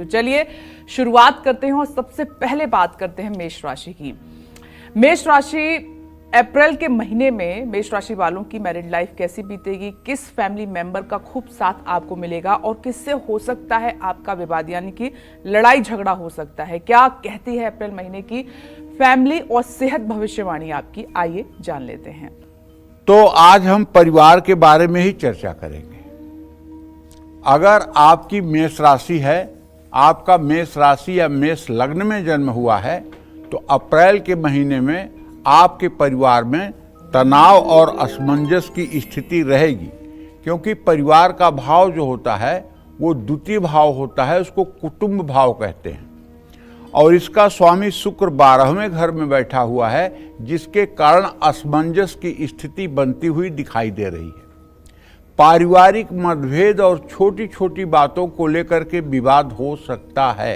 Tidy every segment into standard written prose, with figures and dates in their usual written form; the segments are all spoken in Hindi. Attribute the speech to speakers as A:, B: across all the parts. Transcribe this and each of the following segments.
A: तो चलिए शुरुआत करते हैं और सबसे पहले बात करते हैं मेष राशि की। मेष राशि, अप्रैल के महीने में मेष राशि वालों की मैरिड लाइफ कैसी बीतेगी, किस फैमिली मेंबर का खूब साथ आपको मिलेगा और किससे हो सकता है आपका विवाद यानी कि लड़ाई झगड़ा हो सकता है, क्या कहती है अप्रैल महीने की फैमिली और सेहत भविष्यवाणी आपकी, आइए जान लेते हैं।
B: तो आज हम परिवार के बारे में ही चर्चा करेंगे। अगर आपकी मेष राशि है, आपका मेष राशि या मेष लग्न में जन्म हुआ है, तो अप्रैल के महीने में आपके परिवार में तनाव और असमंजस की स्थिति रहेगी, क्योंकि परिवार का भाव जो होता है वो द्वितीय भाव होता है, उसको कुटुंब भाव कहते हैं। और इसका स्वामी शुक्र 12वें घर में बैठा हुआ है, जिसके कारण असमंजस की स्थिति बनती हुई दिखाई दे रही है। पारिवारिक मतभेद और छोटी छोटी बातों को लेकर के विवाद हो सकता है,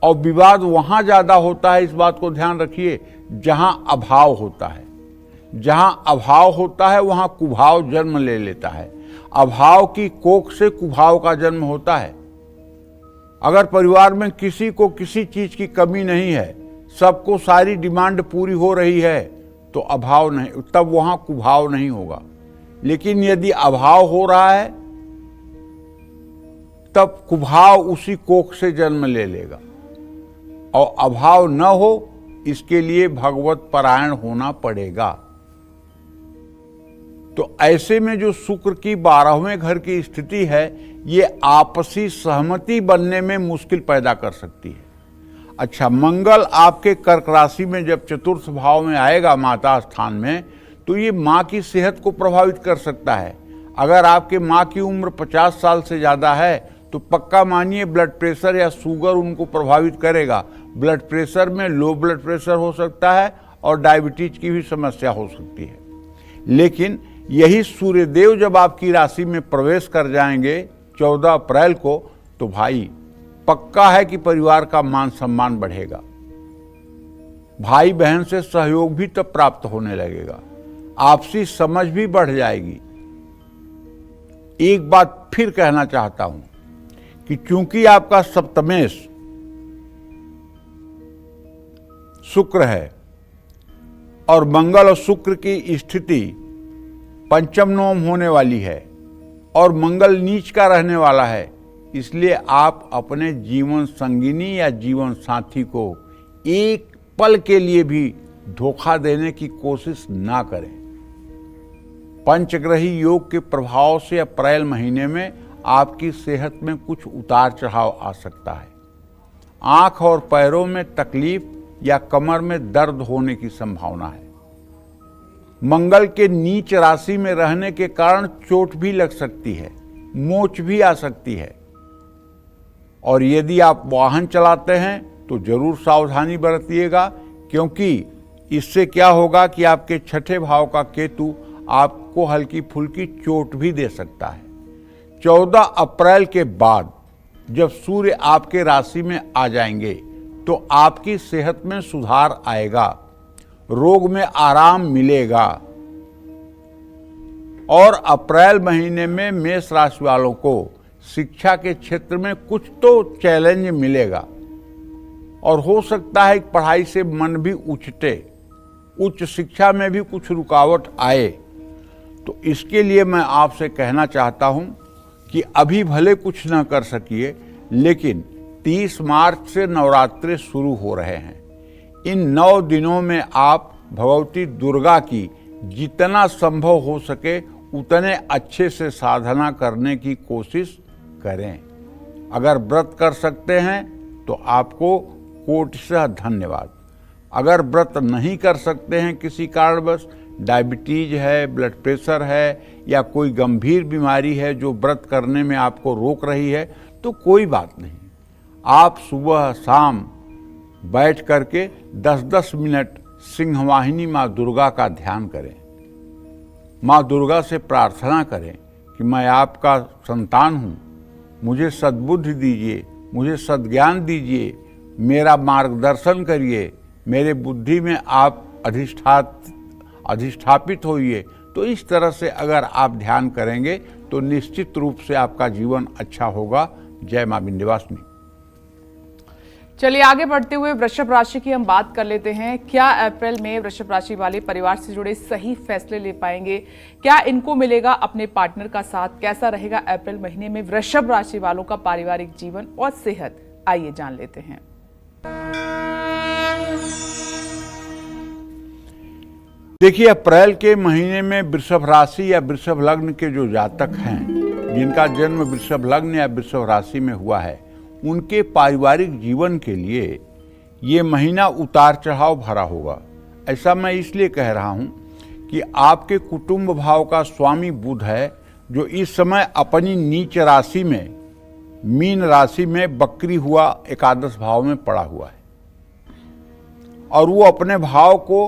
B: और विवाद वहां ज्यादा होता है, इस बात को ध्यान रखिए, जहां अभाव होता है। जहां अभाव होता है वहां कुभाव जन्म ले लेता है। अभाव की कोख से कुभाव का जन्म होता है। अगर परिवार में किसी को किसी चीज की कमी नहीं है, सबको सारी डिमांड पूरी हो रही है, तो अभाव नहीं, तब वहां कुभाव नहीं होगा। लेकिन यदि अभाव हो रहा है तब कुभाव उसी कोख से जन्म ले लेगा। और अभाव न हो, इसके लिए भगवत परायण होना पड़ेगा। तो ऐसे में जो शुक्र की 12वें घर की स्थिति है, ये आपसी सहमति बनने में मुश्किल पैदा कर सकती है। अच्छा, मंगल आपके कर्क राशि में जब चतुर्थ भाव में आएगा, माता स्थान में, तो ये माँ की सेहत को प्रभावित कर सकता है। अगर आपके माँ की उम्र 50 साल से ज़्यादा है तो पक्का मानिए ब्लड प्रेशर या शुगर उनको प्रभावित करेगा। ब्लड प्रेशर में लो ब्लड प्रेशर हो सकता है और डायबिटीज की भी समस्या हो सकती है। लेकिन यही सूर्यदेव जब आपकी राशि में प्रवेश कर जाएंगे 14 अप्रैल को, तो भाई पक्का है कि परिवार का मान सम्मान बढ़ेगा। भाई बहन से सहयोग भी तब प्राप्त होने लगेगा, आपसी समझ भी बढ़ जाएगी। एक बात फिर कहना चाहता हूं कि चूंकि आपका सप्तमेश शुक्र है और मंगल और शुक्र की स्थिति पंचम नवम होने वाली है और मंगल नीच का रहने वाला है, इसलिए आप अपने जीवन संगिनी या जीवन साथी को एक पल के लिए भी धोखा देने की कोशिश ना करें। पंचग्रही योग के प्रभाव से अप्रैल महीने में आपकी सेहत में कुछ उतार चढ़ाव आ सकता है। आंख और पैरों में तकलीफ या कमर में दर्द होने की संभावना है। मंगल के नीच राशि में रहने के कारण चोट भी लग सकती है, मोच भी आ सकती है। और यदि आप वाहन चलाते हैं तो जरूर सावधानी बरतिएगा, क्योंकि इससे क्या होगा कि आपके छठे भाव का केतु आपको हल्की फुल्की चोट भी दे सकता है। 14 अप्रैल के बाद जब सूर्य आपके राशि में आ जाएंगे तो आपकी सेहत में सुधार आएगा, रोग में आराम मिलेगा। और अप्रैल महीने में मेष राशि वालों को शिक्षा के क्षेत्र में कुछ तो चैलेंज मिलेगा और हो सकता है कि पढ़ाई से मन भी उछटे, उच्च शिक्षा में भी कुछ रुकावट आए। तो इसके लिए मैं आपसे कहना चाहता हूं कि अभी भले कुछ न कर सकिए, लेकिन 30 मार्च से नवरात्रे शुरू हो रहे हैं। इन 9 दिनों में आप भगवती दुर्गा की जितना संभव हो सके उतने अच्छे से साधना करने की कोशिश करें। अगर व्रत कर सकते हैं तो आपको कोटिशः धन्यवाद। अगर व्रत नहीं कर सकते हैं किसी कारणवश, डायबिटीज है, ब्लड प्रेशर है या कोई गंभीर बीमारी है जो व्रत करने में आपको रोक रही है, तो कोई बात नहीं। आप सुबह शाम बैठ करके 10-10 मिनट सिंहवाहिनी माँ दुर्गा का ध्यान करें। माँ दुर्गा से प्रार्थना करें कि मैं आपका संतान हूँ, मुझे सद्बुद्धि दीजिए, मुझे सद्ज्ञान दीजिए, मेरा मार्गदर्शन करिए, मेरे बुद्धि में आप अधिष्ठापित होइए। तो इस तरह से अगर आप ध्यान करेंगे तो निश्चित रूप से आपका जीवन अच्छा होगा। जय माँ विंध्यवासिनी।
A: चलिए आगे बढ़ते हुए वृषभ राशि की हम बात कर लेते हैं। क्या अप्रैल में वृषभ राशि वाले परिवार से जुड़े सही फैसले ले पाएंगे? क्या इनको मिलेगा अपने पार्टनर का साथ? कैसा रहेगा अप्रैल महीने में वृषभ राशि वालों का पारिवारिक जीवन और सेहत? आइए जान लेते हैं।
B: देखिए, अप्रैल के महीने में वृषभ राशि या वृषभ लग्न के जो जातक हैं, जिनका जन्म वृषभ लग्न या वृषभ राशि में हुआ है, उनके पारिवारिक जीवन के लिए ये महीना उतार चढ़ाव भरा होगा। ऐसा मैं इसलिए कह रहा हूँ कि आपके कुटुंब भाव का स्वामी बुध है, जो इस समय अपनी नीच राशि में मीन राशि में वक्री हुआ एकादश भाव में पड़ा हुआ है और वो अपने भाव को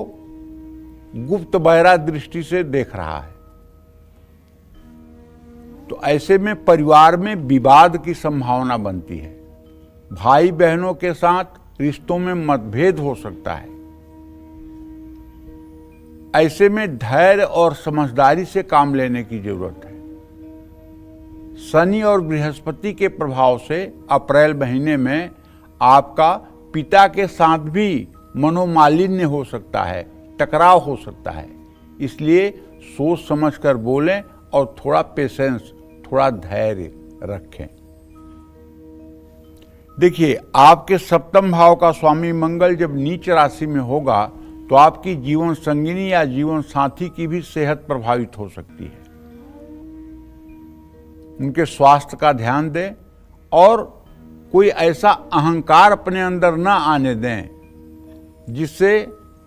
B: गुप्त बहरा दृष्टि से देख रहा है। तो ऐसे में परिवार में विवाद की संभावना बनती है। भाई बहनों के साथ रिश्तों में मतभेद हो सकता है। ऐसे में धैर्य और समझदारी से काम लेने की जरूरत है। शनि और बृहस्पति के प्रभाव से अप्रैल महीने में आपका पिता के साथ भी मनोमालिन्य हो सकता है, टकराव हो सकता है। इसलिए सोच समझकर बोलें और थोड़ा पेशेंस, थोड़ा धैर्य रखें। देखिए, आपके सप्तम भाव का स्वामी मंगल जब नीच राशि में होगा तो आपकी जीवन संगिनी या जीवन साथी की भी सेहत प्रभावित हो सकती है। उनके स्वास्थ्य का ध्यान दें और कोई ऐसा अहंकार अपने अंदर न आने दें जिससे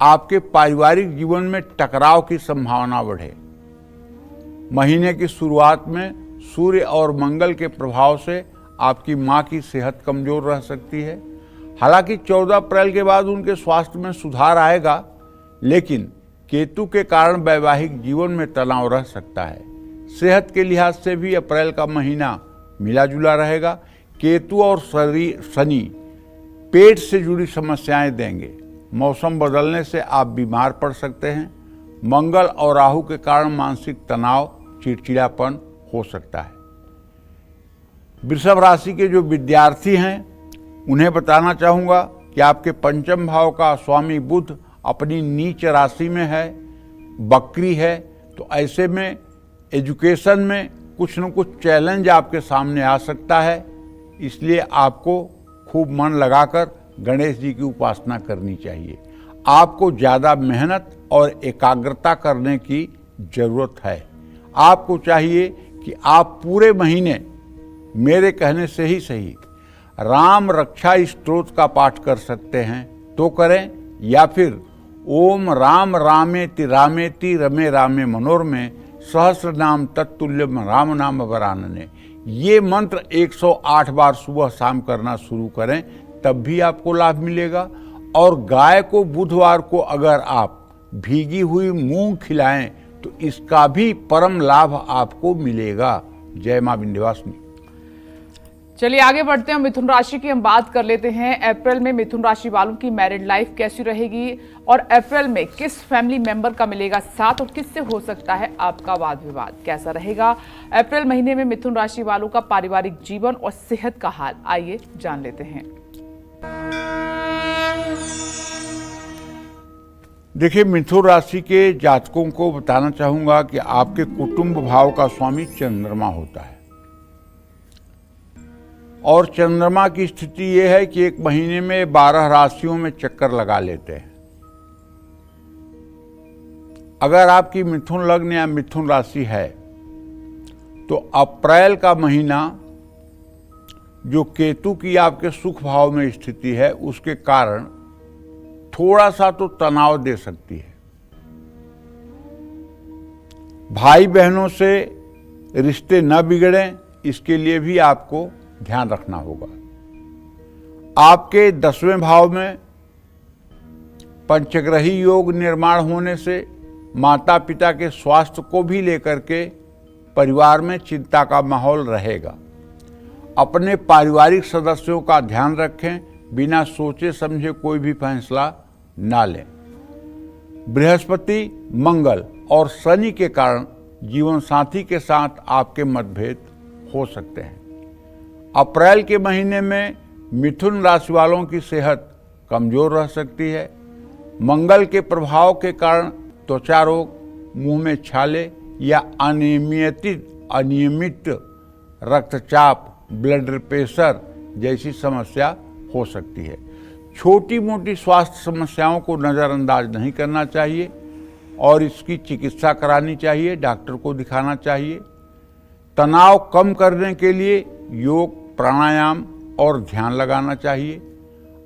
B: आपके पारिवारिक जीवन में टकराव की संभावना बढ़े। महीने की शुरुआत में सूर्य और मंगल के प्रभाव से आपकी मां की सेहत कमजोर रह सकती है। हालांकि 14 अप्रैल के बाद उनके स्वास्थ्य में सुधार आएगा, लेकिन केतु के कारण वैवाहिक जीवन में तनाव रह सकता है। सेहत के लिहाज से भी अप्रैल का महीना मिला जुला रहेगा। केतु और शनि पेट से जुड़ी समस्याएं देंगे। मौसम बदलने से आप बीमार पड़ सकते हैं। मंगल और राहु के कारण मानसिक तनाव, चिड़चिड़ापन हो सकता है। वृषभ राशि के जो विद्यार्थी हैं उन्हें बताना चाहूँगा कि आपके पंचम भाव का स्वामी बुध अपनी नीच राशि में है, वक्री है। तो ऐसे में एजुकेशन में कुछ न कुछ चैलेंज आपके सामने आ सकता है। इसलिए आपको खूब मन लगाकर गणेश जी की उपासना करनी चाहिए। आपको ज़्यादा मेहनत और एकाग्रता करने की जरूरत है। आपको चाहिए कि आप पूरे महीने मेरे कहने से ही सही राम रक्षा स्तोत्र का पाठ कर सकते हैं तो करें, या फिर ओम राम रामेति रामेति रमे रामे मनोरमे सहस्र नाम तत्तुल्यम राम नाम वरानने, ये मंत्र 108 बार सुबह शाम करना शुरू करें, तब भी आपको लाभ मिलेगा। और गाय को बुधवार को अगर आप भीगी हुई मूंग खिलाएं तो इसका भी परम लाभ आपको मिलेगा। जय मां विंध्यवासिनी।
A: चलिए आगे बढ़ते हैं। मिथुन राशि की हम बात कर लेते हैं। अप्रैल में मिथुन राशि वालों की मैरिड लाइफ कैसी रहेगी और अप्रैल में किस फैमिली मेंबर का मिलेगा साथ और किससे हो सकता है आपका वाद विवाद? कैसा रहेगा अप्रैल महीने में मिथुन राशि वालों का पारिवारिक जीवन और सेहत का हाल? आइए जान लेते हैं।
B: देखिए, मिथुन राशि के जातकों को बताना चाहूंगा कि आपके कुटुंब भाव का स्वामी चंद्रमा होता है और चंद्रमा की स्थिति यह है कि एक महीने में 12 राशियों में चक्कर लगा लेते हैं। अगर आपकी मिथुन लग्न या मिथुन राशि है तो अप्रैल का महीना जो केतु की आपके सुख भाव में स्थिति है उसके कारण थोड़ा सा तो तनाव दे सकती है। भाई बहनों से रिश्ते न बिगड़ें, इसके लिए भी आपको ध्यान रखना होगा। आपके 10वें भाव में पंचग्रही योग निर्माण होने से माता पिता के स्वास्थ्य को भी लेकर के परिवार में चिंता का माहौल रहेगा। अपने पारिवारिक सदस्यों का ध्यान रखें, बिना सोचे समझे कोई भी फैसला ना लें। बृहस्पति, मंगल और शनि के कारण जीवन साथी के साथ आपके मतभेद हो सकते हैं। अप्रैल के महीने में मिथुन राशि वालों की सेहत कमजोर रह सकती है। मंगल के प्रभाव के कारण त्वचा रोग, मुंह में छाले या अनियमित रक्तचाप, ब्लड प्रेशर जैसी समस्या हो सकती है। छोटी मोटी स्वास्थ्य समस्याओं को नज़रअंदाज नहीं करना चाहिए और इसकी चिकित्सा करानी चाहिए, डॉक्टर को दिखाना चाहिए। तनाव कम करने के लिए योग, प्राणायाम और ध्यान लगाना चाहिए।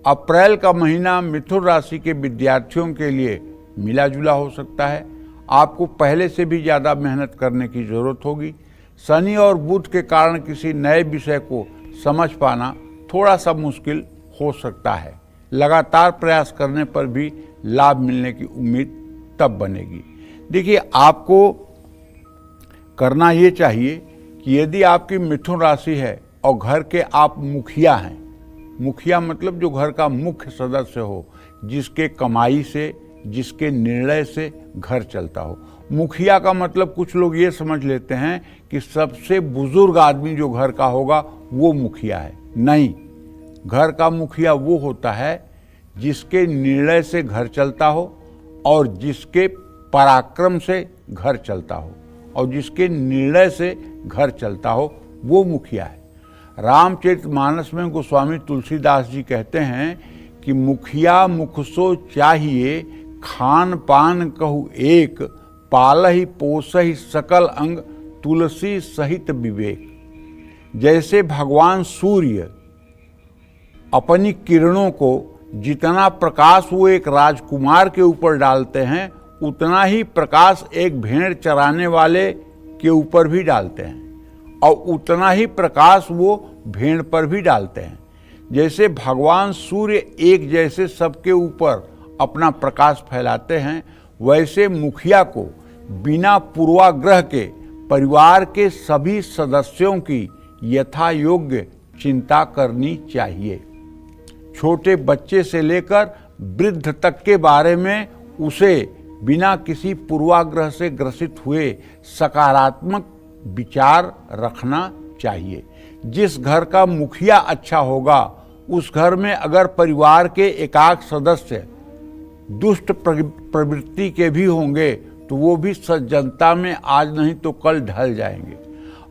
B: अप्रैल का महीना मिथुन राशि के विद्यार्थियों के लिए मिला जुला हो सकता है। आपको पहले से भी ज़्यादा मेहनत करने की ज़रूरत होगी। शनि और बुध के कारण किसी नए विषय को समझ पाना थोड़ा सा मुश्किल हो सकता है। लगातार प्रयास करने पर भी लाभ मिलने की उम्मीद तब बनेगी। देखिए, आपको करना ये चाहिए कि यदि आपकी मिथुन राशि है और घर के आप मुखिया हैं, मुखिया मतलब जो घर का मुख्य सदस्य हो, जिसके कमाई से, जिसके निर्णय से घर चलता हो। मुखिया का मतलब कुछ लोग ये समझ लेते हैं कि सबसे बुजुर्ग आदमी जो घर का होगा वो मुखिया है। नहीं, घर का मुखिया वो होता है जिसके निर्णय से घर चलता हो और जिसके पराक्रम से घर चलता हो और जिसके निर्णय से घर चलता हो, वो मुखिया है। रामचरितमानस में गोस्वामी तुलसीदास जी कहते हैं कि मुखिया मुख सो चाहिए, खान पान कहु एक, पालहि पोसहि सकल अंग, तुलसी सहित विवेक। जैसे भगवान सूर्य अपनी किरणों को जितना प्रकाश वो एक राजकुमार के ऊपर डालते हैं, उतना ही प्रकाश एक भेड़ चराने वाले के ऊपर भी डालते हैं और उतना ही प्रकाश वो भेड़ पर भी डालते हैं। जैसे भगवान सूर्य एक जैसे सबके ऊपर अपना प्रकाश फैलाते हैं, वैसे मुखिया को बिना पूर्वाग्रह के परिवार के सभी सदस्यों की यथा योग्य चिंता करनी चाहिए। छोटे बच्चे से लेकर वृद्ध तक के बारे में उसे बिना किसी पूर्वाग्रह से ग्रसित हुए सकारात्मक विचार रखना चाहिए। जिस घर का मुखिया अच्छा होगा, उस घर में अगर परिवार के एकाक सदस्य दुष्ट प्रवृत्ति के भी होंगे तो वो भी सज्जनता में आज नहीं तो कल ढल जाएंगे।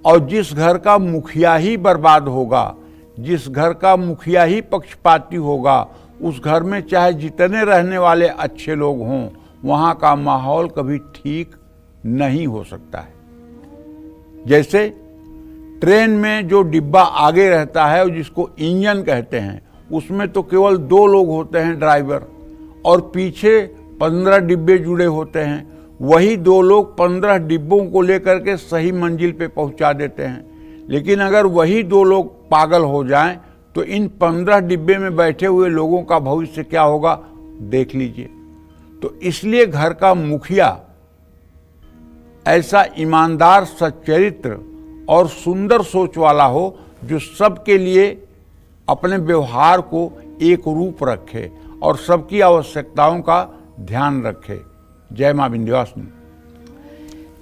B: और जिस घर का मुखिया ही बर्बाद होगा, जिस घर का मुखिया ही पक्षपाती होगा, उस घर में चाहे जितने रहने वाले अच्छे लोग हों, वहाँ का माहौल कभी ठीक नहीं हो सकता है। जैसे ट्रेन में जो डिब्बा आगे रहता है और जिसको इंजन कहते हैं, उसमें तो केवल 2 लोग होते हैं, ड्राइवर, और पीछे 15 डिब्बे जुड़े होते हैं। वही 2 लोग 15 डिब्बों को लेकर के सही मंजिल पे पहुंचा देते हैं। लेकिन अगर वही 2 लोग पागल हो जाएं तो इन 15 डिब्बे में बैठे हुए लोगों का भविष्य क्या होगा, देख लीजिए। तो इसलिए घर का मुखिया ऐसा ईमानदार, सच्चरित्र और सुंदर सोच वाला हो जो सबके लिए अपने व्यवहार को एक रूप रखे और सबकी आवश्यकताओं का ध्यान रखे। जय मां विंध्यवासिनी।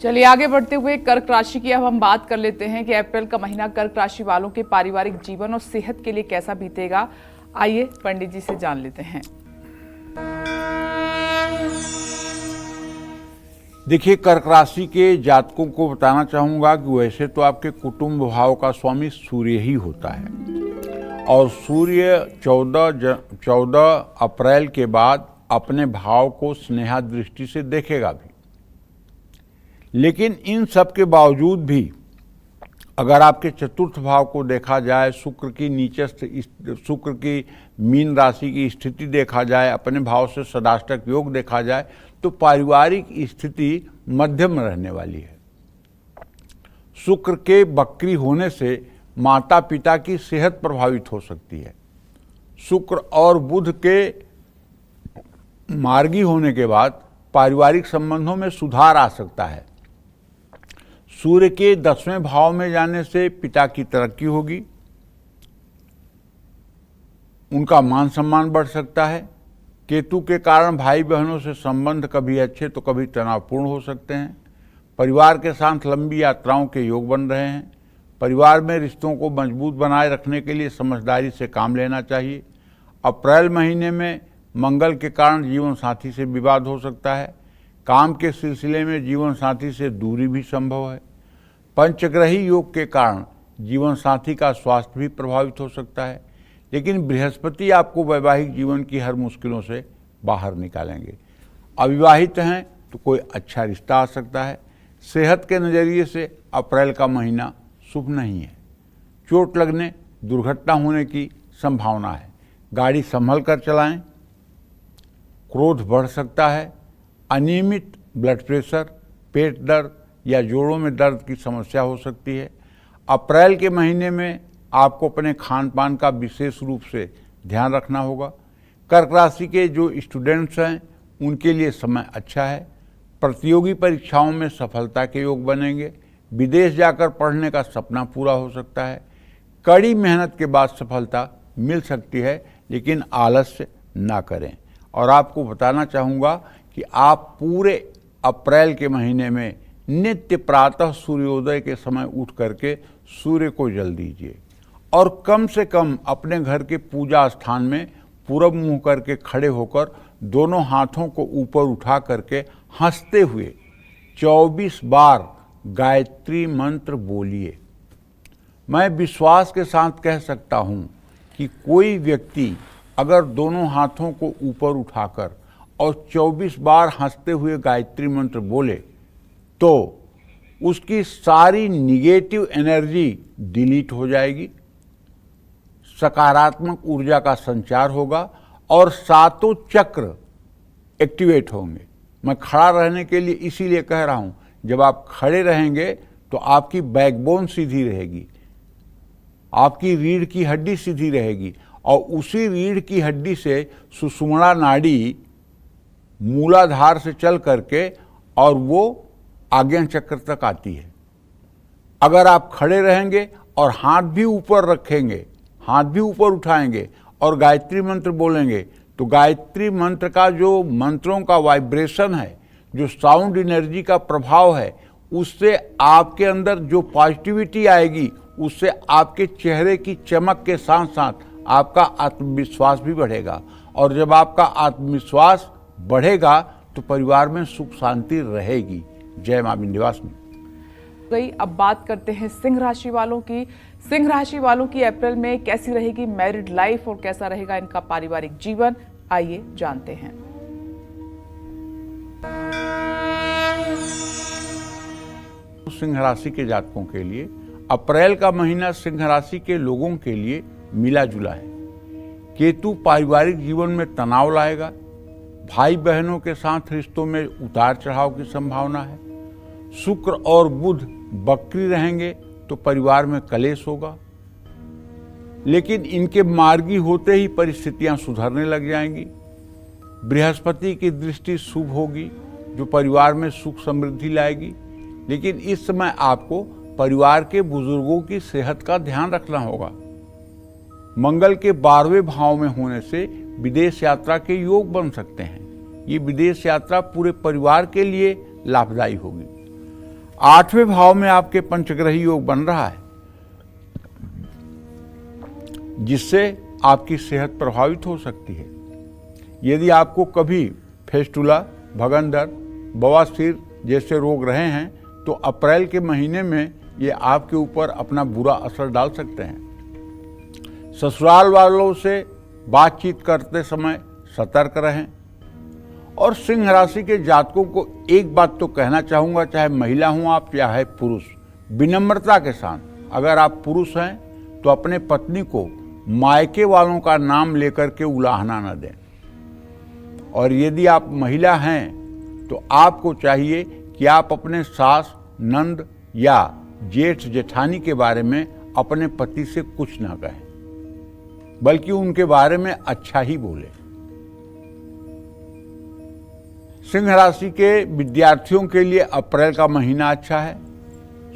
A: चलिए आगे बढ़ते हुए कर्क राशि की अब हम बात कर लेते हैं कि अप्रैल का महीना कर्क राशि वालों के पारिवारिक जीवन और सेहत के लिए कैसा बीतेगा। आइए पंडित जी से जान लेते हैं।
B: देखिए, कर्क राशि के जातकों को बताना चाहूंगा कि वैसे तो आपके कुटुंब भाव का स्वामी सूर्य ही होता है और सूर्य 14 अप्रैल के बाद अपने भाव को स्नेहा दृष्टि से देखेगा भी। लेकिन इन सब के बावजूद भी अगर आपके चतुर्थ भाव को देखा जाए, शुक्र की मीन राशि की स्थिति देखा जाए, अपने भाव से सदाष्टक योग देखा जाए, तो पारिवारिक स्थिति मध्यम रहने वाली है। शुक्र के वक्री होने से माता पिता की सेहत प्रभावित हो सकती है। शुक्र और बुध के मार्गी होने के बाद पारिवारिक संबंधों में सुधार आ सकता है। सूर्य के 10वें भाव में जाने से पिता की तरक्की होगी, उनका मान सम्मान बढ़ सकता है। केतु के कारण भाई बहनों से संबंध कभी अच्छे तो कभी तनावपूर्ण हो सकते हैं। परिवार के साथ लंबी यात्राओं के योग बन रहे हैं। परिवार में रिश्तों को मजबूत बनाए रखने के लिए समझदारी से काम लेना चाहिए। अप्रैल महीने में मंगल के कारण जीवन साथी से विवाद हो सकता है। काम के सिलसिले में जीवन साथी से दूरी भी संभव है। पंचग्रही योग के कारण जीवन साथी का स्वास्थ्य भी प्रभावित हो सकता है, लेकिन बृहस्पति आपको वैवाहिक जीवन की हर मुश्किलों से बाहर निकालेंगे। अविवाहित हैं तो कोई अच्छा रिश्ता आ सकता है। सेहत के नज़रिए से अप्रैल का महीना शुभ नहीं है। चोट लगने, दुर्घटना होने की संभावना है। गाड़ी संभल कर चलाएं। क्रोध बढ़ सकता है। अनियमित ब्लड प्रेशर, पेट दर्द या जोड़ों में दर्द की समस्या हो सकती है। अप्रैल के महीने में आपको अपने खान पान का विशेष रूप से ध्यान रखना होगा। कर्क राशि के जो स्टूडेंट्स हैं उनके लिए समय अच्छा है। प्रतियोगी परीक्षाओं में सफलता के योग बनेंगे। विदेश जाकर पढ़ने का सपना पूरा हो सकता है। कड़ी मेहनत के बाद सफलता मिल सकती है, लेकिन आलस्य ना करें। और आपको बताना चाहूँगा कि आप पूरे अप्रैल के महीने में नित्य प्रातः सूर्योदय के समय उठ करके सूर्य को जल दीजिए और कम से कम अपने घर के पूजा स्थान में पूरब मुंह करके खड़े होकर दोनों हाथों को ऊपर उठा करके हंसते हुए 24 बार गायत्री मंत्र बोलिए। मैं विश्वास के साथ कह सकता हूँ कि कोई व्यक्ति अगर दोनों हाथों को ऊपर उठाकर और 24 बार हंसते हुए गायत्री मंत्र बोले तो उसकी सारी निगेटिव एनर्जी डिलीट हो जाएगी, सकारात्मक ऊर्जा का संचार होगा और सातों चक्र एक्टिवेट होंगे। मैं खड़ा रहने के लिए इसीलिए कह रहा हूं, जब आप खड़े रहेंगे तो आपकी बैकबोन सीधी रहेगी, आपकी रीढ़ की हड्डी सीधी रहेगी और उसी रीढ़ की हड्डी से सुषुम्ना नाड़ी मूलाधार से चल करके और वो आज्ञा चक्र तक आती है। अगर आप खड़े रहेंगे और हाथ भी ऊपर रखेंगे, हाथ भी ऊपर उठाएंगे और गायत्री मंत्र बोलेंगे तो गायत्री मंत्र का जो मंत्रों का वाइब्रेशन है, जो साउंड एनर्जी का प्रभाव है, उससे आपके अंदर जो पॉजिटिविटी आएगी, उससे आपके चेहरे की चमक के साथ साथ आपका आत्मविश्वास भी बढ़ेगा। और जब आपका आत्मविश्वास बढ़ेगा तो परिवार में सुख शांति रहेगी। जय मां विंध्यवासिनी।
A: गई अब बात करते हैं सिंह राशि वालों की। सिंह राशि वालों की अप्रैल में कैसी रहेगी मैरिड लाइफ और कैसा रहेगा इनका पारिवारिक जीवन, आइए जानते हैं।
B: सिंह राशि के जातकों के लिए अप्रैल का महीना सिंह राशि के लोगों के लिए मिला जुला है। केतु पारिवारिक जीवन में तनाव लाएगा। भाई बहनों के साथ रिश्तों में उतार चढ़ाव की संभावना है। शुक्र और बुध बकरी रहेंगे तो परिवार में कलेश होगा, लेकिन इनके मार्गी होते ही परिस्थितियां सुधरने लग जाएंगी। बृहस्पति की दृष्टि शुभ होगी जो परिवार में सुख समृद्धि लाएगी, लेकिन इस समय आपको परिवार के बुजुर्गों की सेहत का ध्यान रखना होगा। मंगल के 12वें भाव में होने से विदेश यात्रा के योग बन सकते हैं। ये विदेश यात्रा पूरे परिवार के लिए लाभदायी होगी। 8वें भाव में आपके पंचग्रही योग बन रहा है, जिससे आपकी सेहत प्रभावित हो सकती है। यदि आपको कभी फेस्टुला, भगंदर, बवासीर जैसे रोग रहे हैं तो अप्रैल के महीने में ये आपके ऊपर अपना बुरा असर डाल सकते हैं। ससुराल वालों से बातचीत करते समय सतर्क रहें। और सिंह राशि के जातकों को एक बात तो कहना चाहूँगा, चाहे महिला हूँ आप चाहे पुरुष, विनम्रता के साथ, अगर आप पुरुष हैं तो अपने पत्नी को मायके वालों का नाम लेकर के उलाहना न दें। और यदि आप महिला हैं तो आपको चाहिए कि आप अपने सास, नंद या जेठ जेठानी के बारे में अपने पति से कुछ ना कहें, बल्कि उनके बारे में अच्छा ही बोले। सिंह राशि के विद्यार्थियों के लिए अप्रैल का महीना अच्छा है।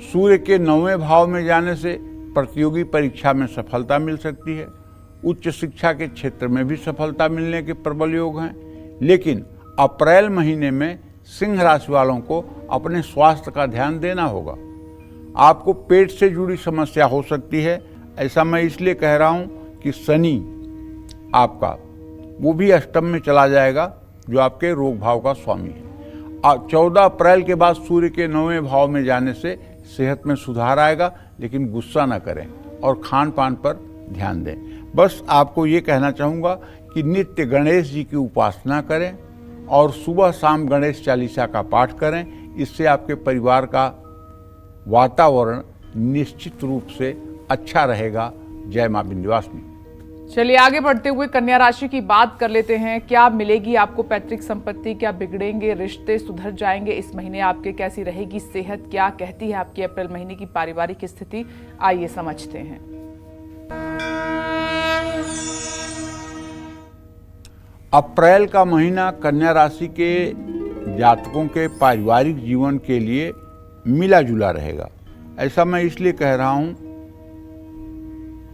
B: सूर्य के 9वें भाव में जाने से प्रतियोगी परीक्षा में सफलता मिल सकती है। उच्च शिक्षा के क्षेत्र में भी सफलता मिलने के प्रबल योग हैं, लेकिन अप्रैल महीने में सिंह राशि वालों को अपने स्वास्थ्य का ध्यान देना होगा। आपको पेट से जुड़ी समस्या हो सकती है। ऐसा मैं इसलिए कह रहा हूं कि शनि आपका वो भी अष्टम में चला जाएगा, जो आपके रोग भाव का स्वामी है। 14 अप्रैल के बाद सूर्य के 9वें भाव में जाने से सेहत में सुधार आएगा, लेकिन गुस्सा ना करें और खान पान पर ध्यान दें। बस आपको ये कहना चाहूँगा कि नित्य गणेश जी की उपासना करें और सुबह शाम गणेश चालीसा का पाठ करें। इससे आपके परिवार का वातावरण निश्चित रूप से अच्छा रहेगा। जय मां विंध्यवासिनी।
A: चलिए आगे बढ़ते हुए कन्या राशि की बात कर लेते हैं। क्या मिलेगी आपको पैतृक संपत्ति? क्या बिगड़ेंगे रिश्ते? सुधर जाएंगे? इस महीने आपके कैसी रहेगी सेहत? क्या कहती है आपकी अप्रैल महीने की पारिवारिक स्थिति? आइए समझते हैं।
B: अप्रैल का महीना कन्या राशि के जातकों के पारिवारिक जीवन के लिए मिला जुला रहेगा। ऐसा मैं इसलिए कह रहा हूं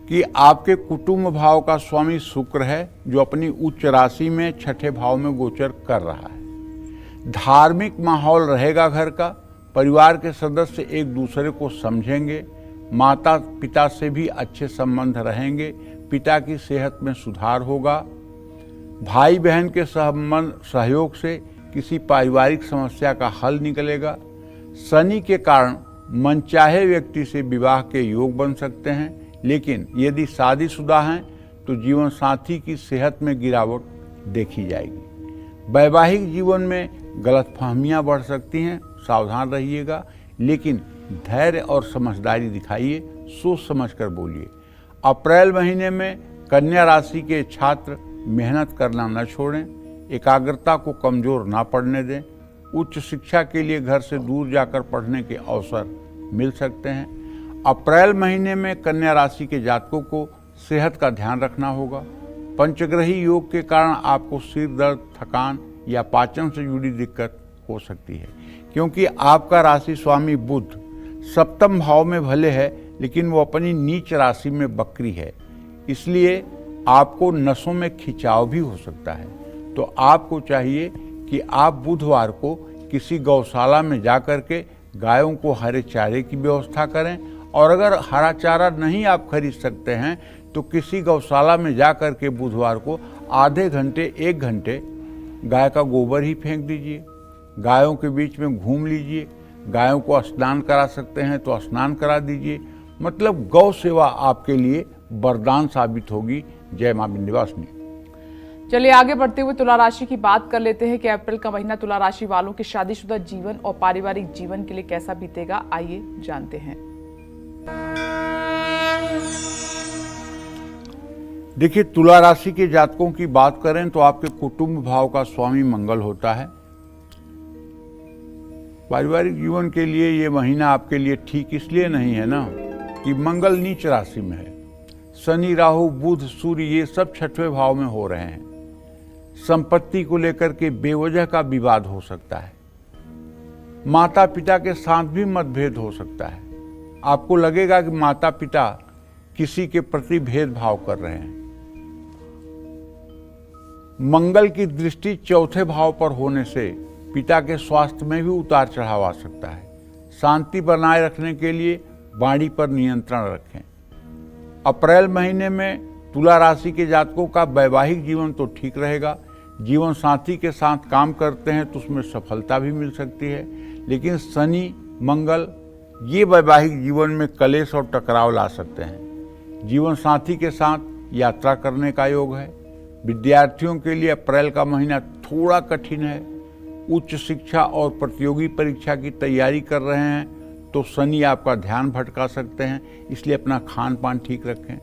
B: कि आपके कुटुंब भाव का स्वामी शुक्र है, जो अपनी उच्च राशि में छठे भाव में गोचर कर रहा है। धार्मिक माहौल रहेगा घर का। परिवार के सदस्य एक दूसरे को समझेंगे। माता पिता से भी अच्छे संबंध रहेंगे। पिता की सेहत में सुधार होगा। भाई बहन के सहयोग से किसी पारिवारिक समस्या का हल निकलेगा। शनि के कारण मनचाहे व्यक्ति से विवाह के योग बन सकते हैं, लेकिन यदि शादीशुदा हैं तो जीवन साथी की सेहत में गिरावट देखी जाएगी। वैवाहिक जीवन में गलतफहमियां बढ़ सकती हैं, सावधान रहिएगा, लेकिन धैर्य और समझदारी दिखाइए, सोच समझकर बोलिए। अप्रैल महीने में कन्या राशि के छात्र मेहनत करना न छोड़ें, एकाग्रता को कमजोर ना पड़ने दें। उच्च शिक्षा के लिए घर से दूर जाकर पढ़ने के अवसर मिल सकते हैं। अप्रैल महीने में कन्या राशि के जातकों को सेहत का ध्यान रखना होगा। पंचग्रही योग के कारण आपको सिर दर्द, थकान या पाचन से जुड़ी दिक्कत हो सकती है, क्योंकि आपका राशि स्वामी बुध सप्तम भाव में भले है, लेकिन वो अपनी नीच राशि में वक्री है। इसलिए आपको नसों में खिंचाव भी हो सकता है। तो आपको चाहिए कि आप बुधवार को किसी गौशाला में जाकर के गायों को हरे चारे की व्यवस्था करें, और अगर हरा चारा नहीं आप खरीद सकते हैं तो किसी गौशाला में जाकर के बुधवार को आधे घंटे 1 घंटे गाय का गोबर ही फेंक दीजिए। गायों के बीच में घूम लीजिए। गायों को स्नान करा सकते हैं तो स्नान करा दीजिए। मतलब गौ सेवा आपके लिए वरदान साबित होगी। जय मां विंध्यवासिनी।
A: चलिए आगे बढ़ते हुए तुला राशि की बात कर लेते हैं कि अप्रैल का महीना तुला राशि वालों के शादीशुदा जीवन और पारिवारिक जीवन के लिए कैसा बीतेगा। आइए जानते हैं।
B: देखिए, तुला राशि के जातकों की बात करें तो आपके कुटुंब भाव का स्वामी मंगल होता है। पारिवारिक जीवन के लिए ये महीना आपके लिए ठीक इसलिए नहीं है ना कि मंगल नीच राशि में है। शनि, राहु, बुध, सूर्य ये सब छठवें भाव में हो रहे हैं। संपत्ति को लेकर के बेवजह का विवाद हो सकता है। माता पिता के साथ भी मतभेद हो सकता है। आपको लगेगा कि माता पिता किसी के प्रति भेदभाव कर रहे हैं। मंगल की दृष्टि चौथे भाव पर होने से पिता के स्वास्थ्य में भी उतार चढ़ाव आ सकता है। शांति बनाए रखने के लिए वाणी पर नियंत्रण रखें। अप्रैल महीने में तुला राशि के जातकों का वैवाहिक जीवन तो ठीक रहेगा। जीवन साथी के साथ काम करते हैं तो उसमें सफलता भी मिल सकती है, लेकिन शनि, मंगल ये वैवाहिक जीवन में कलेश और टकराव ला सकते हैं। जीवन साथी के साथ यात्रा करने का योग है। विद्यार्थियों के लिए अप्रैल का महीना थोड़ा कठिन है। उच्च शिक्षा और प्रतियोगी परीक्षा की तैयारी कर रहे हैं तो शनि आपका ध्यान भटका सकते हैं, इसलिए अपना खान पान ठीक रखें।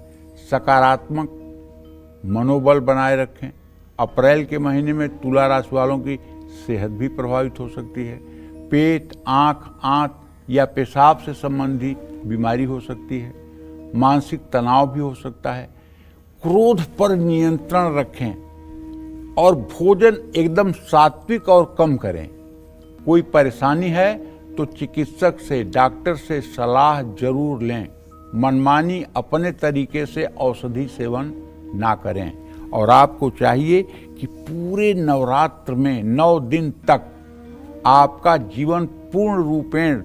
B: सकारात्मक मनोबल बनाए रखें। अप्रैल के महीने में तुला राशि वालों की सेहत भी प्रभावित हो सकती है। पेट, आँख, आंत या पेशाब से संबंधित बीमारी हो सकती है। मानसिक तनाव भी हो सकता है। क्रोध पर नियंत्रण रखें और भोजन एकदम सात्विक और कम करें। कोई परेशानी है तो चिकित्सक से, डॉक्टर से सलाह जरूर लें। मनमानी अपने तरीके से औषधि सेवन ना करें। और आपको चाहिए कि पूरे नवरात्र में 9 दिन तक आपका जीवन पूर्ण रूपेण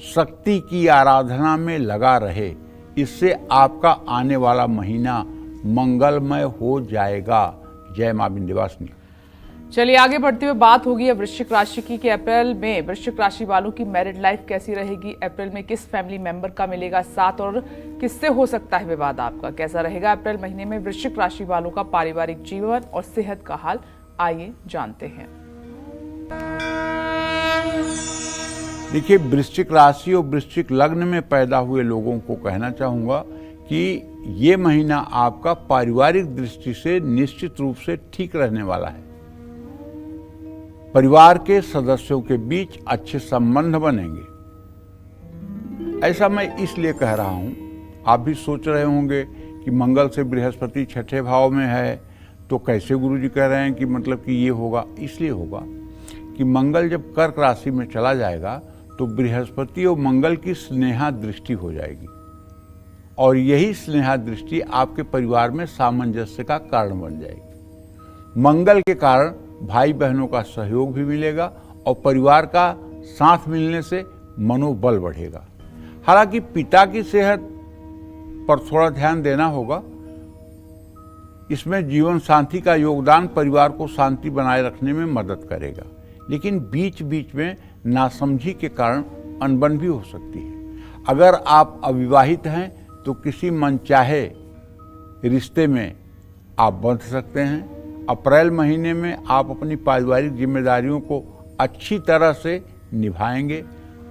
B: शक्ति की आराधना में लगा रहे। इससे आपका आने वाला महीना मंगलमय हो जाएगा। जय मां विंध्यवासिनी।
A: चलिए आगे बढ़ते हुए बात होगी अब वृश्चिक राशि की कि अप्रैल में वृश्चिक राशि वालों की मैरिड लाइफ कैसी रहेगी। अप्रैल में किस फैमिली मेंबर का मिलेगा साथ और किससे हो सकता है विवाद आपका। कैसा रहेगा अप्रैल महीने में वृश्चिक राशि वालों का पारिवारिक जीवन और सेहत का हाल, आइए जानते हैं।
B: देखिए, वृश्चिक राशि और वृश्चिक लग्न में पैदा हुए लोगों को कहना चाहूंगा कि ये महीना आपका पारिवारिक दृष्टि से निश्चित रूप से ठीक रहने वाला है। परिवार के सदस्यों के बीच अच्छे संबंध बनेंगे। ऐसा मैं इसलिए कह रहा हूं, आप भी सोच रहे होंगे कि मंगल से बृहस्पति छठे भाव में है तो कैसे गुरुजी कह रहे हैं कि मतलब कि ये होगा। इसलिए होगा कि मंगल जब कर्क राशि में चला जाएगा तो बृहस्पति और मंगल की स्नेहा दृष्टि हो जाएगी और यही स्नेहा दृष्टि आपके परिवार में सामंजस्य का कारण बन जाएगी। मंगल के कारण भाई बहनों का सहयोग भी मिलेगा और परिवार का साथ मिलने से मनोबल बढ़ेगा। हालांकि पिता की सेहत पर थोड़ा ध्यान देना होगा। इसमें जीवन साथी का योगदान परिवार को शांति बनाए रखने में मदद करेगा, लेकिन बीच बीच में नासमझी के कारण अनबन भी हो सकती है। अगर आप अविवाहित हैं तो किसी मनचाहे रिश्ते में आप बंध सकते हैं। अप्रैल महीने में आप अपनी पारिवारिक जिम्मेदारियों को अच्छी तरह से निभाएंगे।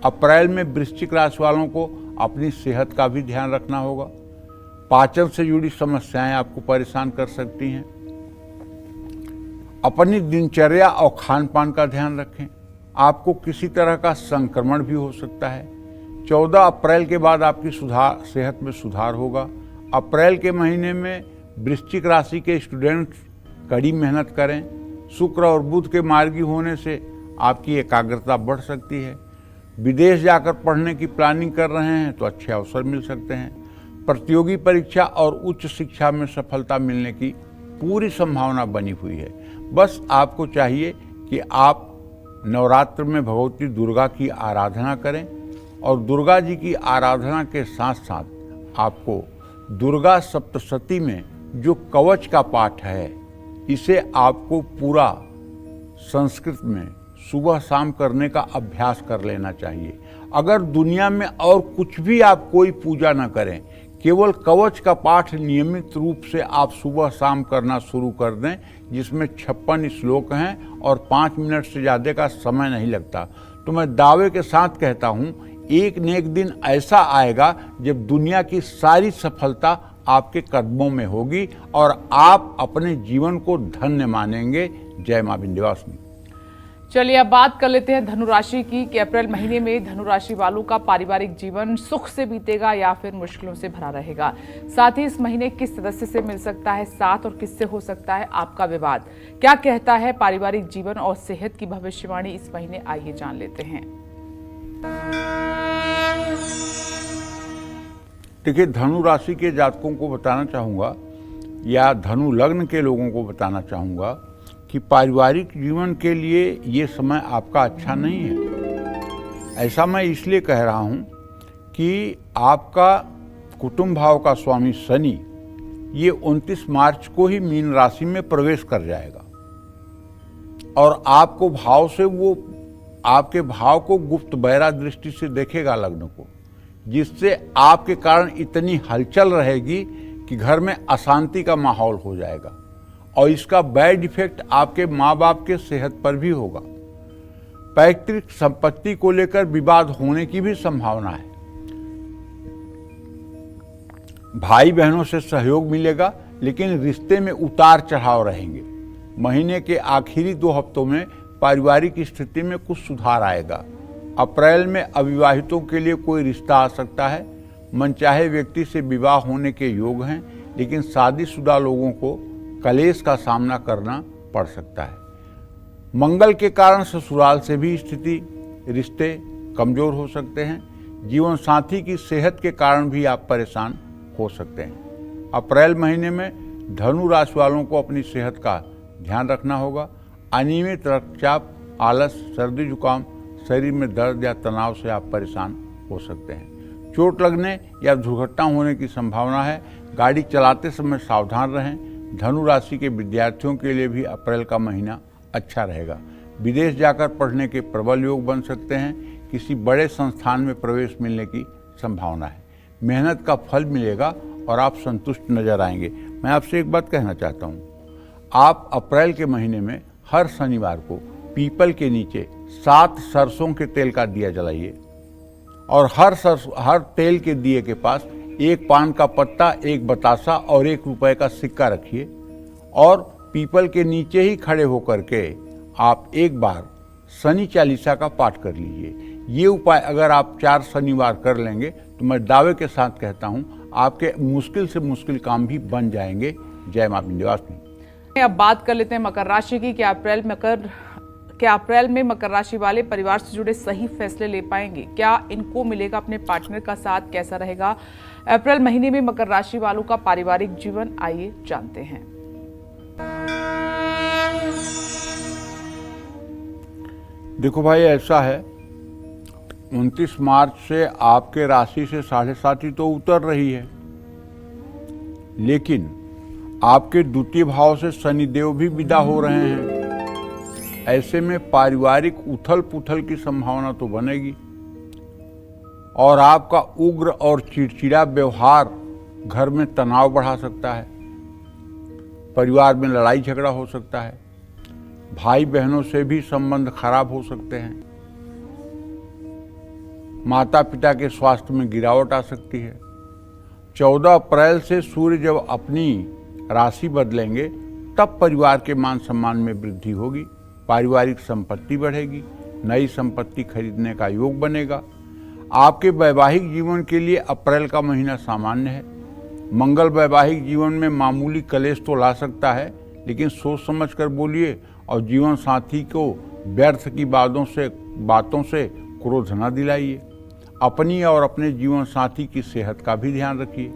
B: अप्रैल में वृश्चिक राशि वालों को अपनी सेहत का भी ध्यान रखना होगा। पाचन से जुड़ी समस्याएं आपको परेशान कर सकती हैं। अपनी दिनचर्या और खान पान का ध्यान रखें। आपको किसी तरह का संक्रमण भी हो सकता है। 14 अप्रैल के बाद आपकी सेहत में सुधार होगा। अप्रैल के महीने में वृश्चिक राशि के स्टूडेंट्स कड़ी मेहनत करें। शुक्र और बुध के मार्गी होने से आपकी एकाग्रता बढ़ सकती है। विदेश जाकर पढ़ने की प्लानिंग कर रहे हैं तो अच्छे अवसर मिल सकते हैं। प्रतियोगी परीक्षा और उच्च शिक्षा में सफलता मिलने की पूरी संभावना बनी हुई है। बस आपको चाहिए कि आप नवरात्र में भगवती दुर्गा की आराधना करें और दुर्गा जी की आराधना के साथ साथ आपको दुर्गा सप्तशती में जो कवच का पाठ है इसे आपको पूरा संस्कृत में सुबह शाम करने का अभ्यास कर लेना चाहिए। अगर दुनिया में और कुछ भी आप कोई पूजा न करें, केवल कवच का पाठ नियमित रूप से आप सुबह शाम करना शुरू कर दें, जिसमें 56 श्लोक हैं और 5 मिनट से ज़्यादा का समय नहीं लगता, तो मैं दावे के साथ कहता हूँ एक न एक दिन ऐसा आएगा जब दुनिया की सारी सफलता आपके कदमों में होगी और आप अपने जीवन को धन्य मानेंगे। जय मां विंध्यवासिनी।
A: चलिए अब बात कर लेते हैं धनु राशि की कि अप्रैल महीने में धनु राशि वालों का पारिवारिक जीवन सुख से बीतेगा या फिर मुश्किलों से भरा रहेगा। साथ ही इस महीने किस सदस्य से मिल सकता है साथ और किससे हो सकता है आपका विवाद। क्या कहता है पारिवारिक जीवन और सेहत की भविष्यवाणी इस महीने, आइए जान लेते हैं।
B: देखिए, धनु राशि के जातकों को बताना चाहूँगा या धनु लग्न के लोगों को बताना चाहूँगा कि पारिवारिक जीवन के लिए ये समय आपका अच्छा नहीं है। ऐसा मैं इसलिए कह रहा हूँ कि आपका कुटुंब भाव का स्वामी शनि ये 29 मार्च को ही मीन राशि में प्रवेश कर जाएगा और आपको भाव से वो आपके भाव को गुप्त बहरा दृष्टि से देखेगा लग्न को, जिससे आपके कारण इतनी हलचल रहेगी कि घर में अशांति का माहौल हो जाएगा और इसका बैड इफेक्ट आपके माँ बाप के सेहत पर भी होगा। पैतृक संपत्ति को लेकर विवाद होने की भी संभावना है। भाई बहनों से सहयोग मिलेगा, लेकिन रिश्ते में उतार चढ़ाव रहेंगे। महीने के आखिरी 2 हफ्तों में पारिवारिक स्थिति में कुछ सुधार आएगा। अप्रैल में अविवाहितों के लिए कोई रिश्ता आ सकता है। मनचाहे व्यक्ति से विवाह होने के योग हैं, लेकिन शादीशुदा लोगों को कलेश का सामना करना पड़ सकता है। मंगल के कारण ससुराल से भी रिश्ते कमजोर हो सकते हैं। जीवन साथी की सेहत के कारण भी आप परेशान हो सकते हैं। अप्रैल महीने में धनु राशि वालों को अपनी सेहत का ध्यान रखना होगा। अनियमित रक्तचाप, आलस, सर्दी जुकाम, शरीर में दर्द या तनाव से आप परेशान हो सकते हैं। चोट लगने या दुर्घटना होने की संभावना है। गाड़ी चलाते समय सावधान रहें। धनु राशि के विद्यार्थियों के लिए भी अप्रैल का महीना अच्छा रहेगा। विदेश जाकर पढ़ने के प्रबल योग बन सकते हैं। किसी बड़े संस्थान में प्रवेश मिलने की संभावना है। मेहनत का फल मिलेगा और आप संतुष्ट नजर आएंगे। मैं आपसे एक बात कहना चाहता हूँ, आप अप्रैल के महीने में हर शनिवार को पीपल के नीचे 7 सरसों के तेल का दिया जलाइए और हर तेल के दिए के पास एक पान का पत्ता, एक बतासा और 1 रुपए का सिक्का रखिए और पीपल के नीचे ही खड़े होकर के आप एक बार शनि चालीसा का पाठ कर लीजिए। ये उपाय अगर आप 4 शनिवार कर लेंगे तो मैं दावे के साथ कहता हूँ आपके मुश्किल से मुश्किल काम भी बन जाएंगे। जय मां विंध्यवासिनी।
A: अब बात कर लेते हैं मकर राशि की। क्या अप्रैल में मकर राशि वाले परिवार से जुड़े सही फैसले ले पाएंगे? क्या इनको मिलेगा अपने पार्टनर का साथ? कैसा रहेगा अप्रैल महीने में मकर राशि वालों का पारिवारिक जीवन? आइए जानते हैं।
B: देखो भाई, ऐसा है 29 मार्च से आपके राशि से 7.5 तो उतर रही है, लेकिन आपके द्वितीय भाव से शनिदेव भी विदा हो रहे हैं। ऐसे में पारिवारिक उथल पुथल की संभावना तो बनेगी और आपका उग्र और चिड़चिड़ा व्यवहार घर में तनाव बढ़ा सकता है। परिवार में लड़ाई झगड़ा हो सकता है। भाई बहनों से भी संबंध खराब हो सकते हैं। माता पिता के स्वास्थ्य में गिरावट आ सकती है। 14 अप्रैल से सूर्य जब अपनी राशि बदलेंगे तब परिवार के मान सम्मान में वृद्धि होगी। पारिवारिक संपत्ति बढ़ेगी। नई संपत्ति खरीदने का योग बनेगा। आपके वैवाहिक जीवन के लिए अप्रैल का महीना सामान्य है। मंगल वैवाहिक जीवन में मामूली कलेश तो ला सकता है, लेकिन सोच समझ कर बोलिए और जीवन साथी को व्यर्थ की बातों से क्रोध न दिलाइए। अपनी और अपने जीवन साथी की सेहत का भी ध्यान रखिए।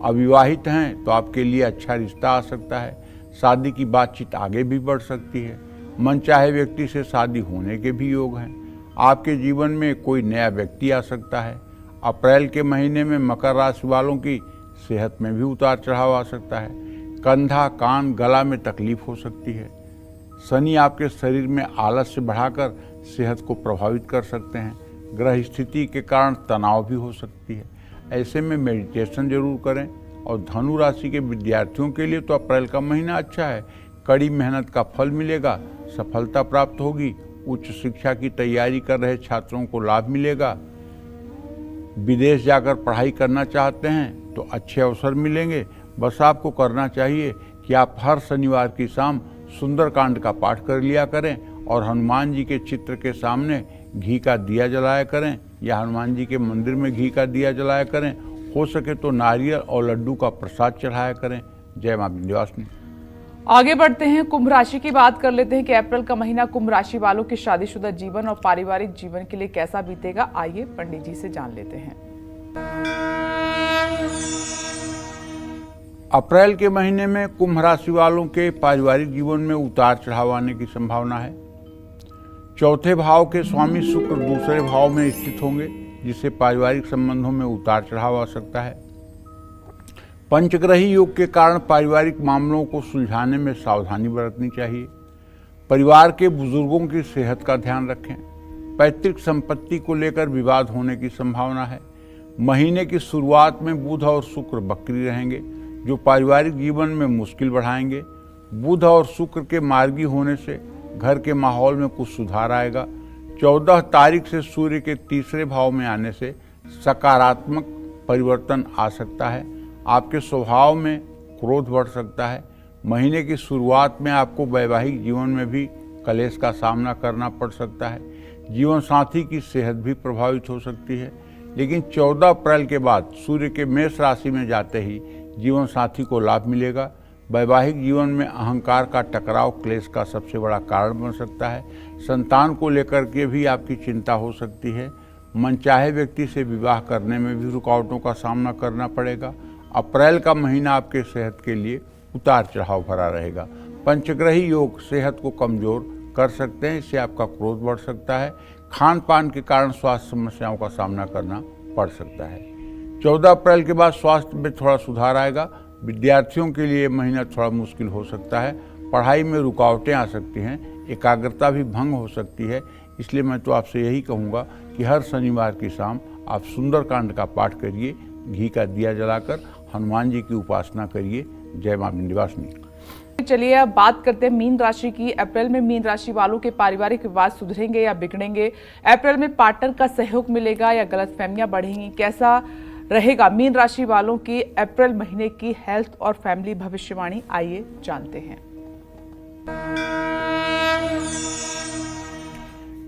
B: अविवाहित हैं तो आपके लिए अच्छा रिश्ता आ सकता है। शादी की बातचीत आगे भी बढ़ सकती है। मनचाहे व्यक्ति से शादी होने के भी योग हैं। आपके जीवन में कोई नया व्यक्ति आ सकता है। अप्रैल के महीने में मकर राशि वालों की सेहत में भी उतार चढ़ाव आ सकता है। कंधा, कान, गला में तकलीफ हो सकती है। शनि आपके शरीर में आलस्य बढ़ाकर सेहत को प्रभावित कर सकते हैं। ग्रह स्थिति के कारण तनाव भी हो सकती है। ऐसे में मेडिटेशन जरूर करें। और धनु राशि के विद्यार्थियों के लिए तो अप्रैल का महीना अच्छा है। कड़ी मेहनत का फल मिलेगा, सफलता प्राप्त होगी। उच्च शिक्षा की तैयारी कर रहे छात्रों को लाभ मिलेगा। विदेश जाकर पढ़ाई करना चाहते हैं तो अच्छे अवसर मिलेंगे। बस आपको करना चाहिए कि आप हर शनिवार की शाम सुंदरकांड का पाठ कर लिया करें और हनुमान जी के चित्र के सामने घी का दिया जलाया करें या हनुमान जी के मंदिर में घी का दिया जलाया करें। हो सके तो नारियल और लड्डू का प्रसाद चढ़ाया करें। जय मां विंध्यवासिनी।
A: आगे बढ़ते हैं, कुंभ राशि की बात कर लेते हैं कि अप्रैल का महीना कुंभ राशि वालों के शादीशुदा जीवन और पारिवारिक जीवन के लिए कैसा बीतेगा। आइए पंडित जी से जान लेते हैं।
B: अप्रैल के महीने में कुंभ राशि वालों के पारिवारिक जीवन में उतार चढ़ाव आने की संभावना है। चौथे भाव के स्वामी शुक्र दूसरे भाव में स्थित होंगे, जिससे पारिवारिक संबंधों में उतार चढ़ाव आ सकता है। पंचग्रही योग के कारण पारिवारिक मामलों को सुलझाने में सावधानी बरतनी चाहिए। परिवार के बुजुर्गों की सेहत का ध्यान रखें। पैतृक संपत्ति को लेकर विवाद होने की संभावना है। महीने की शुरुआत में बुध और शुक्र वक्री रहेंगे, जो पारिवारिक जीवन में मुश्किल बढ़ाएंगे। बुध और शुक्र के मार्गी होने से घर के माहौल में कुछ सुधार आएगा। 14 तारीख से सूर्य के तीसरे भाव में आने से सकारात्मक परिवर्तन आ सकता है। आपके स्वभाव में क्रोध बढ़ सकता है। महीने की शुरुआत में आपको वैवाहिक जीवन में भी कलेश का सामना करना पड़ सकता है। जीवन साथी की सेहत भी प्रभावित हो सकती है। लेकिन 14 अप्रैल के बाद सूर्य के मेष राशि में जाते ही जीवन साथी को लाभ मिलेगा। वैवाहिक जीवन में अहंकार का टकराव क्लेश का सबसे बड़ा कारण बन सकता है। संतान को लेकर के भी आपकी चिंता हो सकती है। मनचाहे व्यक्ति से विवाह करने में भी रुकावटों का सामना करना पड़ेगा। अप्रैल का महीना आपके सेहत के लिए उतार चढ़ाव भरा रहेगा। पंचग्रही योग सेहत को कमजोर कर सकते हैं, इससे आपका क्रोध बढ़ सकता है। खान पान के कारण स्वास्थ्य समस्याओं का सामना करना पड़ सकता है। 14 अप्रैल के बाद स्वास्थ्य में थोड़ा सुधार आएगा। विद्यार्थियों के लिए महीना थोड़ा मुश्किल हो सकता है। पढ़ाई में रुकावटें आ सकती हैं, एकाग्रता भी भंग हो सकती है। इसलिए मैं तो आपसे यही कहूँगा कि हर शनिवार की शाम आप सुंदरकांड का पाठ करिए, घी का दिया जलाकर हनुमान जी की उपासना करिए। जय मां विंध्यवासिनी।
A: चलिए अब बात करते हैं मीन राशि की। अप्रैल में मीन राशि वालों के पारिवारिक विवाद सुधरेंगे या बिगड़ेंगे? अप्रैल में पार्टनर का सहयोग मिलेगा या गलतफहमियां बढ़ेंगी? कैसा रहेगा मीन राशि वालों की अप्रैल महीने की हेल्थ और फैमिली भविष्यवाणी? आइए जानते हैं।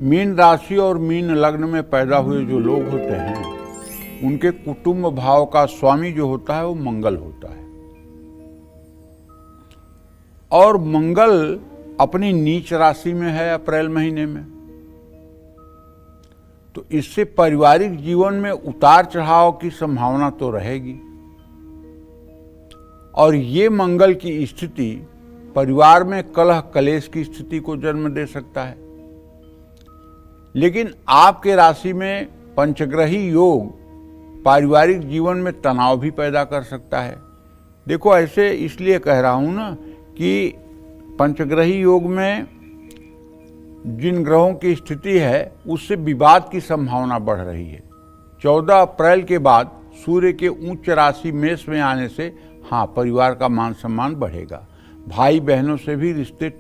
B: मीन राशि और मीन लग्न में पैदा हुए जो लोग होते हैं, उनके कुटुंब भाव का स्वामी जो होता है वो मंगल होता है। और मंगल अपनी नीच राशि में है अप्रैल महीने में, तो इससे पारिवारिक जीवन में उतार चढ़ाव की संभावना तो रहेगी। और ये मंगल की स्थिति परिवार में कलह कलेश की स्थिति को जन्म दे सकता है। लेकिन आपके राशि में पंचग्रही योग पारिवारिक जीवन में तनाव भी पैदा कर सकता है। देखो, ऐसे इसलिए कह रहा हूं ना कि पंचग्रही योग में जिन ग्रहों की स्थिति है उससे विवाद की संभावना बढ़ रही है। 14 अप्रैल के बाद सूर्य के उच्च राशि मेष में आने से परिवार का मान सम्मान बढ़ेगा। भाई बहनों से भी रिश्ते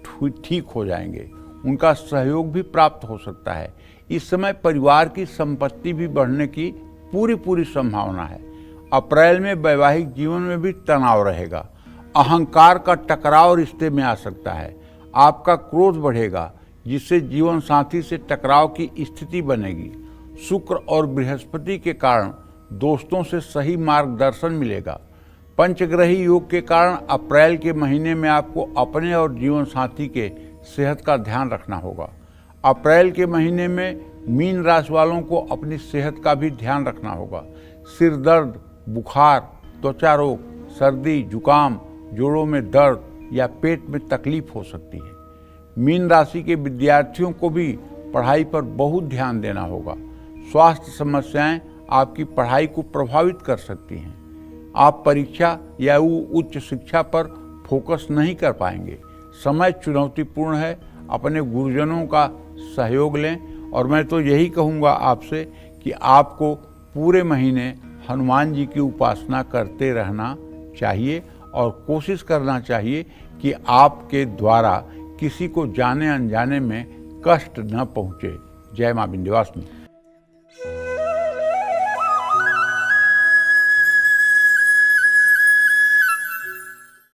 B: ठीक हो जाएंगे, उनका सहयोग भी प्राप्त हो सकता है। इस समय परिवार की संपत्ति भी बढ़ने की पूरी संभावना है। अप्रैल में वैवाहिक जीवन में भी तनाव रहेगा। अहंकार का टकराव रिश्ते में आ सकता है। आपका क्रोध बढ़ेगा, जिससे जीवन साथी से टकराव की स्थिति बनेगी। शुक्र और बृहस्पति के कारण दोस्तों से सही मार्गदर्शन मिलेगा। पंचग्रही योग के कारण अप्रैल के महीने में आपको अपने और जीवन साथी के सेहत का ध्यान रखना होगा। अप्रैल के महीने में मीन राशि वालों को अपनी सेहत का भी ध्यान रखना होगा। सिर दर्द, बुखार, त्वचा रोग, सर्दी, जुकाम, जोड़ों में दर्द या पेट में तकलीफ हो सकती है। मीन राशि के विद्यार्थियों को भी पढ़ाई पर बहुत ध्यान देना होगा। स्वास्थ्य समस्याएं आपकी पढ़ाई को प्रभावित कर सकती हैं। आप परीक्षा या उच्च शिक्षा पर फोकस नहीं कर पाएंगे। समय चुनौतीपूर्ण है। अपने गुरुजनों का सहयोग लें। और मैं तो यही कहूँगा आपसे कि आपको पूरे महीने हनुमान जी की उपासना करते रहना चाहिए और कोशिश करना चाहिए कि आपके द्वारा किसी को जाने अनजाने में कष्ट न पहुँचे। जय मां विंध्यवासिनी।